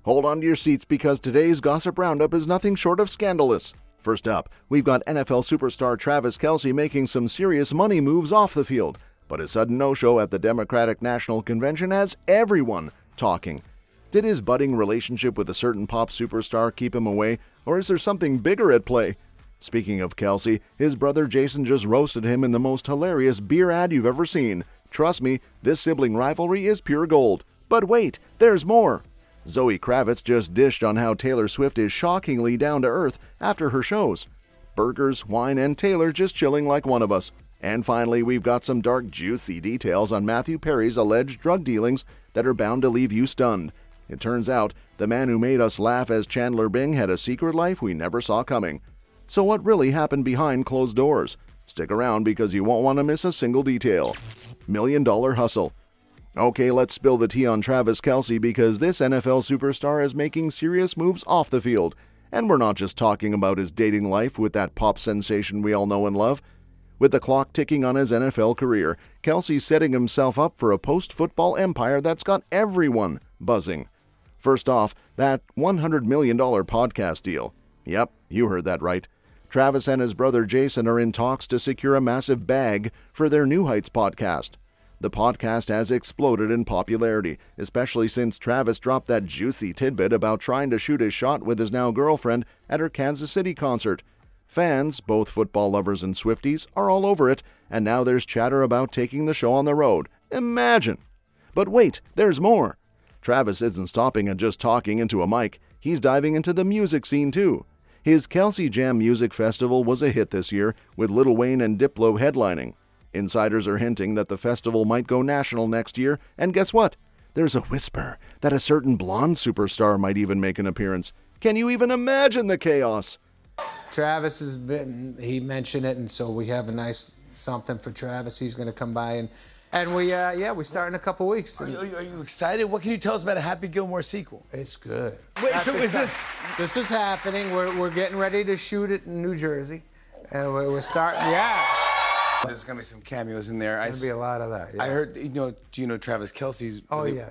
Hold on to your seats because today's gossip roundup is nothing short of scandalous. First up, we've got NFL superstar Travis Kelce making some serious money moves off the field, but his sudden no-show at the Democratic National Convention has everyone talking. Did his budding relationship with a certain pop superstar keep him away, or is there something bigger at play? Speaking of Kelce, his brother Jason just roasted him in the most hilarious beer ad you've ever seen. Trust me, this sibling rivalry is pure gold. But wait, there's more! Zoë Kravitz just dished on how Taylor Swift is shockingly down to earth after her shows. Burgers, wine, and Taylor just chilling like one of us. And finally, we've got some dark, juicy details on Matthew Perry's alleged drug dealings that are bound to leave you stunned. It turns out, the man who made us laugh as Chandler Bing had a secret life we never saw coming. So what really happened behind closed doors? Stick around because you won't want to miss a single detail. $1 Million Hustle. Okay, let's spill the tea on Travis Kelce because this NFL superstar is making serious moves off the field. And we're not just talking about his dating life with that pop sensation we all know and love. With the clock ticking on his NFL career, Kelce's setting himself up for a post-football empire that's got everyone buzzing. First off, that $100 million podcast deal. Yep, you heard that right. Travis and his brother Jason are in talks to secure a massive bag for their New Heights podcast. The podcast has exploded in popularity, especially since Travis dropped that juicy tidbit about trying to shoot his shot with his now girlfriend at her Kansas City concert. Fans, both football lovers and Swifties, are all over it, and now there's chatter about taking the show on the road. Imagine! But wait, there's more! Travis isn't stopping at just talking into a mic, he's diving into the music scene too. His Kelce Jam Music Festival was a hit this year, with Lil Wayne and Diplo headlining. Insiders are hinting that the festival might go national next year, and guess what? There's a whisper that a certain blonde superstar might even make an appearance. Can you even imagine the chaos? Travis he mentioned it, and so we have a nice something for Travis. He's going to come by, and we start in a couple weeks. Are you excited? What can you tell us about a Happy Gilmore sequel? It's good. Wait, so is this? This is happening. We're getting ready to shoot it in New Jersey, and we're starting. Yeah. There's gonna be some cameos in there. There's gonna be a lot of that. Yeah. I heard, do you know Travis Kelce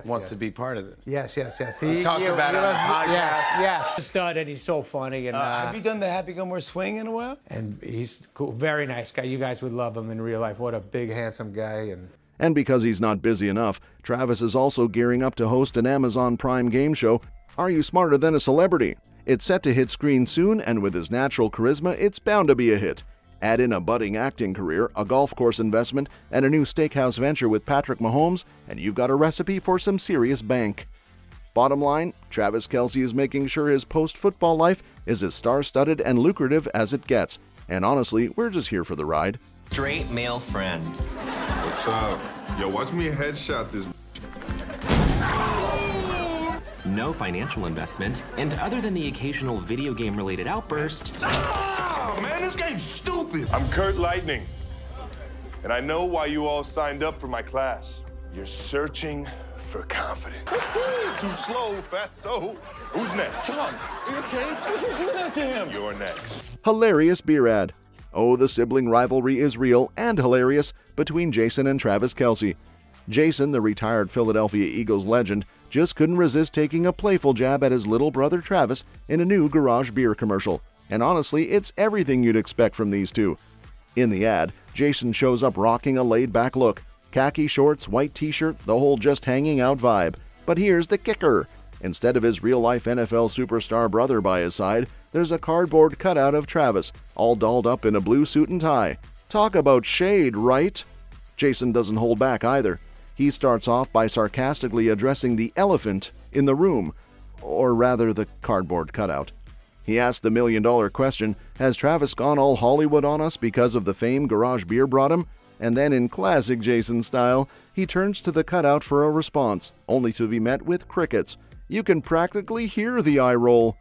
wants to be part of this? Yes. He's talked about it on the podcast. Yes. Stud, and he's so funny. And have you done the Happy Gilmore swing in a while? And he's cool, very nice guy. You guys would love him in real life. What a big, handsome guy. And because he's not busy enough, Travis is also gearing up to host an Amazon Prime game show, Are You Smarter Than a Celebrity? It's set to hit screen soon, and with his natural charisma, it's bound to be a hit. Add in a budding acting career, a golf course investment, and a new steakhouse venture with Patrick Mahomes, and you've got a recipe for some serious bank. Bottom line, Travis Kelce is making sure his post-football life is as star-studded and lucrative as it gets. And honestly, we're just here for the ride. Straight male friend. What's up? Yo, watch me headshot this. No financial investment, and other than the occasional video game-related outburst... Oh, man, this game's stupid. I'm Kurt Lightning, and I know why you all signed up for my class. You're searching for confidence. Too slow, fatso. Who's next? John, are you okay? Why'd you do that to him? You're next. Hilarious beer ad. Oh, the sibling rivalry is real and hilarious between Jason and Travis Kelce. Jason, the retired Philadelphia Eagles legend, just couldn't resist taking a playful jab at his little brother Travis in a new garage beer commercial. And honestly, it's everything you'd expect from these two. In the ad, Jason shows up rocking a laid-back look. Khaki shorts, white t-shirt, the whole just hanging out vibe. But here's the kicker. Instead of his real-life NFL superstar brother by his side, there's a cardboard cutout of Travis, all dolled up in a blue suit and tie. Talk about shade, right? Jason doesn't hold back either. He starts off by sarcastically addressing the elephant in the room, or rather the cardboard cutout. He asked the million-dollar question, has Travis gone all Hollywood on us because of the fame garage beer brought him? And then in classic Jason style, he turns to the cutout for a response, only to be met with crickets. You can practically hear the eye roll.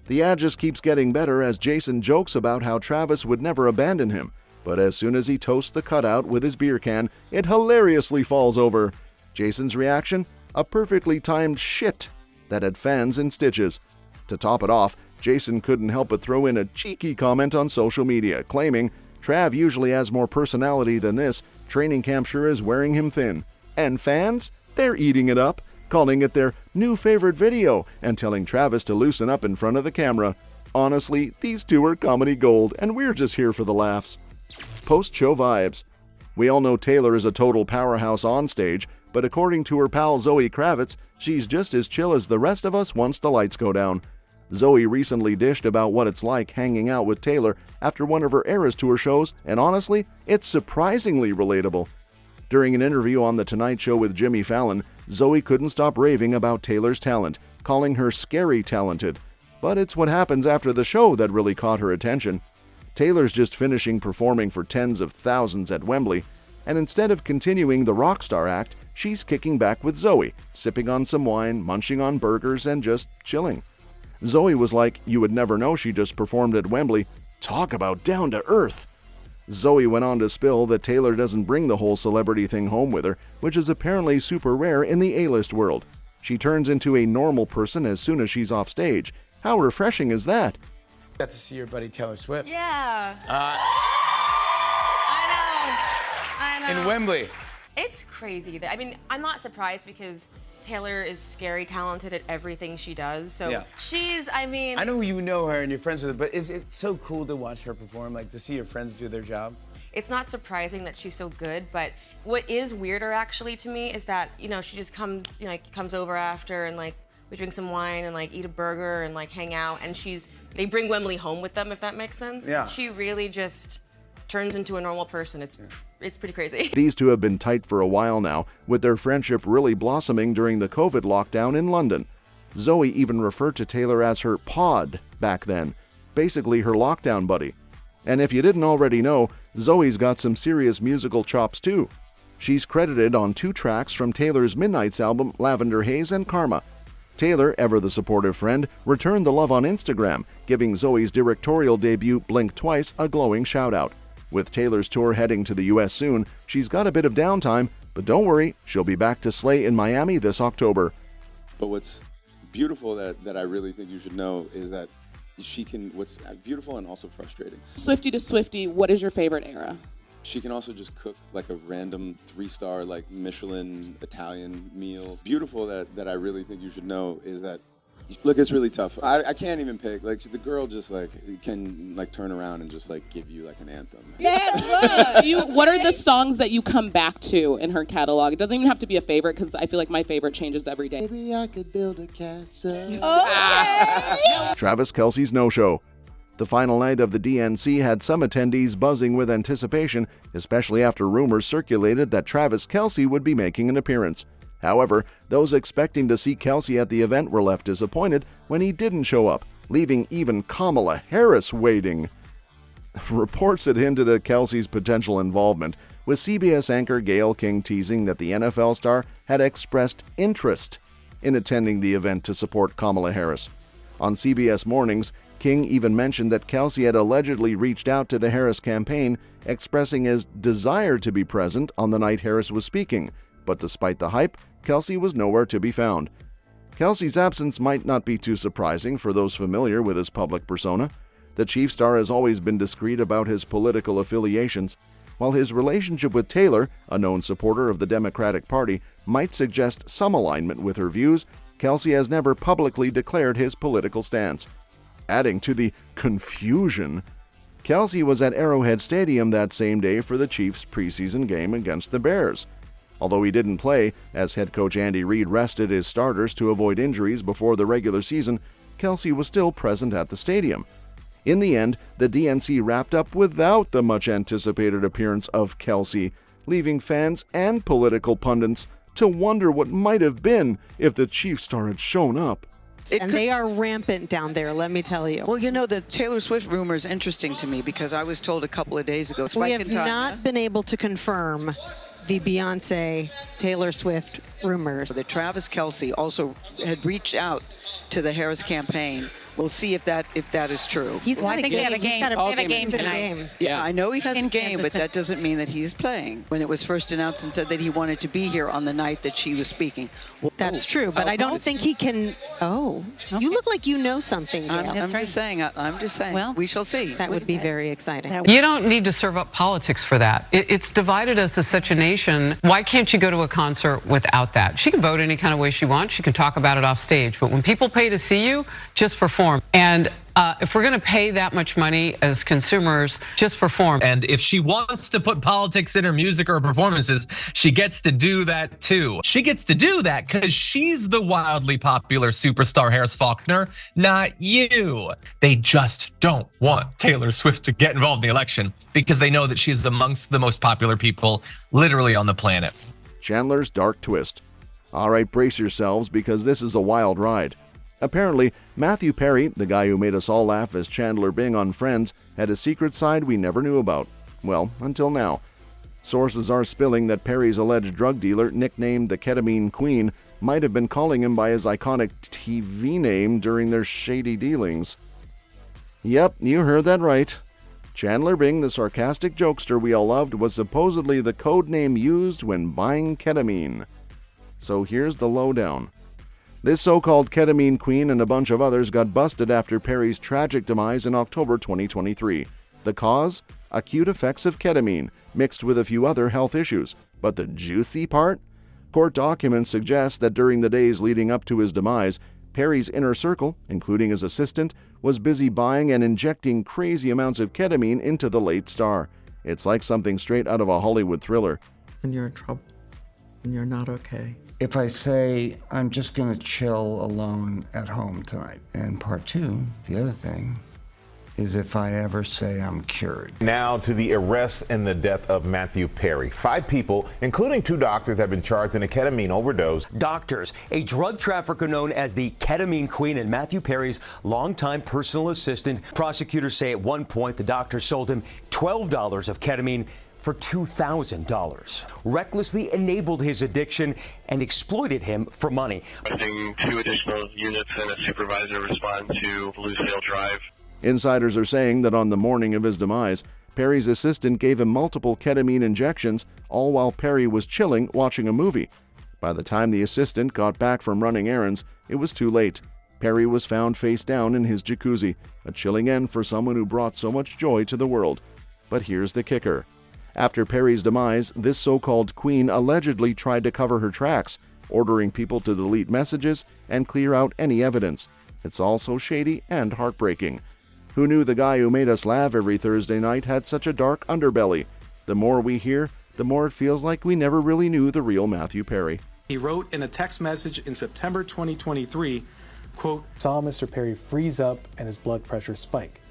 The ad just keeps getting better as Jason jokes about how Travis would never abandon him, but as soon as he toasts the cutout with his beer can, it hilariously falls over. Jason's reaction? A perfectly timed shit that had fans in stitches. To top it off, Jason couldn't help but throw in a cheeky comment on social media, claiming, Trav usually has more personality than this, training camp sure is wearing him thin. And fans? They're eating it up. calling it their new favorite video and telling Travis to loosen up in front of the camera. Honestly, these two are comedy gold, and we're just here for the laughs. Post-show vibes. We all know Taylor is a total powerhouse on stage, but according to her pal Zoë Kravitz, she's just as chill as the rest of us once the lights go down. Zoe recently dished about what it's like hanging out with Taylor after one of her Eras Tour shows, and honestly, it's surprisingly relatable. During an interview on The Tonight Show with Jimmy Fallon, Zoe couldn't stop raving about Taylor's talent, calling her scary talented. But it's what happens after the show that really caught her attention. Taylor's just finishing performing for tens of thousands at Wembley, and instead of continuing the rock star act, she's kicking back with Zoe, sipping on some wine, munching on burgers, and just chilling. Zoe was like, you would never know she just performed at Wembley. Talk about down to earth. Zoe went on to spill that Taylor doesn't bring the whole celebrity thing home with her, which is apparently super rare in the A-list world. She turns into a normal person as soon as she's off stage. How refreshing is that? Got to see your buddy Taylor Swift. Yeah. I know. In Wembley. It's crazy. I mean, I'm not surprised because Taylor is scary talented at everything she does. So yeah. I know you know her and you're friends with her, but is it so cool to watch her perform, like to see your friends do their job? It's not surprising that she's so good, but what is weirder actually to me is that, she just comes, comes over after and we drink some wine and eat a burger and hang out, and they bring Wembley home with them, if that makes sense. Yeah. She really just turns into a normal person. It's pretty crazy. These two have been tight for a while now, with their friendship really blossoming during the COVID lockdown in London. Zoe even referred to Taylor as her pod back then, basically her lockdown buddy. And if you didn't already know, Zoe's got some serious musical chops too. She's credited on 2 tracks from Taylor's Midnight's album Lavender Haze and Karma. Taylor, ever the supportive friend, returned the love on Instagram, giving Zoe's directorial debut Blink Twice a glowing shout-out. With Taylor's tour heading to the US soon, she's got a bit of downtime, but don't worry, she'll be back to slay in Miami this October. But what's beautiful that I really think you should know is that what's beautiful and also frustrating. Swiftie to Swiftie, what is your favorite era? She can also just cook a random 3-star Michelin Italian meal. Beautiful that I really think you should know is that, look, it's really tough. I can't even pick. The girl just can turn around and just give you an anthem. Yeah, what are the songs that you come back to in her catalog? It doesn't even have to be a favorite because I feel like my favorite changes every day. Maybe I could build a castle. Okay. Travis Kelce's no-show. The final night of the DNC had some attendees buzzing with anticipation, especially after rumors circulated that Travis Kelce would be making an appearance. However, those expecting to see Kelce at the event were left disappointed when he didn't show up, leaving even Kamala Harris waiting. Reports had hinted at Kelce's potential involvement, with CBS anchor Gayle King teasing that the NFL star had expressed interest in attending the event to support Kamala Harris. On CBS Mornings, King even mentioned that Kelce had allegedly reached out to the Harris campaign, expressing his desire to be present on the night Harris was speaking, but despite the hype, Kelce was nowhere to be found. Kelce's absence might not be too surprising for those familiar with his public persona. The Chief star has always been discreet about his political affiliations. While his relationship with Taylor, a known supporter of the Democratic Party, might suggest some alignment with her views, Kelce has never publicly declared his political stance. Adding to the confusion, Kelce was at Arrowhead Stadium that same day for the Chiefs' preseason game against the Bears. Although he didn't play, as head coach Andy Reid rested his starters to avoid injuries before the regular season, Kelce was still present at the stadium. In the end, the DNC wrapped up without the much-anticipated appearance of Kelce, leaving fans and political pundits to wonder what might have been if the Chief star had shown up. And they are rampant down there, let me tell you. Well, the Taylor Swift rumor is interesting to me because I was told a couple of days ago. We have not been able to confirm the Beyonce Taylor Swift rumors. That Travis Kelce also had reached out to the Harris campaign We'll see if that is true. Well, I think they have a game. They have a game tonight. Yeah, I know he has a game, but that doesn't mean that he's playing. When it was first announced and said that he wanted to be here on the night that she was speaking. Well, That's true, but I don't think he can. Oh, you look like you know something, Gail. I'm just saying. Well, we shall see. That would be very exciting. You don't need to serve up politics for that. It's divided us as such a nation. Why can't you go to a concert without that? She can vote any kind of way she wants. She can talk about it off stage. But when people pay to see you, just perform. And if we're going to pay that much money as consumers, just perform. And if she wants to put politics in her music or performances, she gets to do that too. She gets to do that because she's the wildly popular superstar Harris Faulkner, not you. They just don't want Taylor Swift to get involved in the election because they know that she's amongst the most popular people literally on the planet. Chandler's dark twist. All right, brace yourselves because this is a wild ride. Apparently, Matthew Perry, the guy who made us all laugh as Chandler Bing on Friends, had a secret side we never knew about. Well, until now. Sources are spilling that Perry's alleged drug dealer, nicknamed the Ketamine Queen, might have been calling him by his iconic TV name during their shady dealings. Yep, you heard that right. Chandler Bing, the sarcastic jokester we all loved, was supposedly the code name used when buying ketamine. So here's the lowdown. This so-called ketamine queen and a bunch of others got busted after Perry's tragic demise in October 2023. The cause? Acute effects of ketamine, mixed with a few other health issues. But the juicy part? Court documents suggest that during the days leading up to his demise, Perry's inner circle, including his assistant, was busy buying and injecting crazy amounts of ketamine into the late star. It's like something straight out of a Hollywood thriller. When you're in trouble, when you're not okay. If I say, I'm just going to chill alone at home tonight. And part two, the other thing, is if I ever say I'm cured. Now to the arrest and the death of Matthew Perry. 5 people, including 2 doctors, have been charged in a ketamine overdose. Doctors, a drug trafficker known as the Ketamine Queen and Matthew Perry's longtime personal assistant. Prosecutors say at one point the doctor sold him $12 of ketamine for $2,000, recklessly enabled his addiction and exploited him for money. Requesting 2 additional units and a supervisor respond to Lucille Drive. Insiders are saying that on the morning of his demise, Perry's assistant gave him multiple ketamine injections, all while Perry was chilling watching a movie. By the time the assistant got back from running errands, it was too late. Perry was found face down in his jacuzzi, a chilling end for someone who brought so much joy to the world. But here's the kicker. After Perry's demise, this so-called queen allegedly tried to cover her tracks, ordering people to delete messages and clear out any evidence. It's all so shady and heartbreaking. Who knew the guy who made us laugh every Thursday night had such a dark underbelly? The more we hear, the more it feels like we never really knew the real Matthew Perry. He wrote in a text message in September 2023, quote, "Saw Mr. Perry freeze up and his blood pressure spike.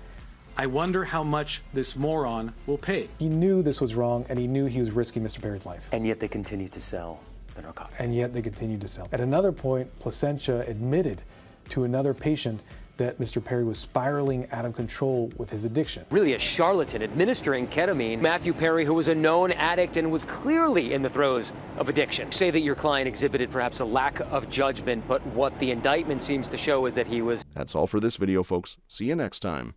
I wonder how much this moron will pay." He knew this was wrong, and he knew he was risking Mr. Perry's life. And yet they continued to sell the narcotics. At another point, Placentia admitted to another patient that Mr. Perry was spiraling out of control with his addiction. Really a charlatan administering ketamine. Matthew Perry, who was a known addict and was clearly in the throes of addiction. Say that your client exhibited perhaps a lack of judgment, but what the indictment seems to show is that he was... That's all for this video, folks. See you next time.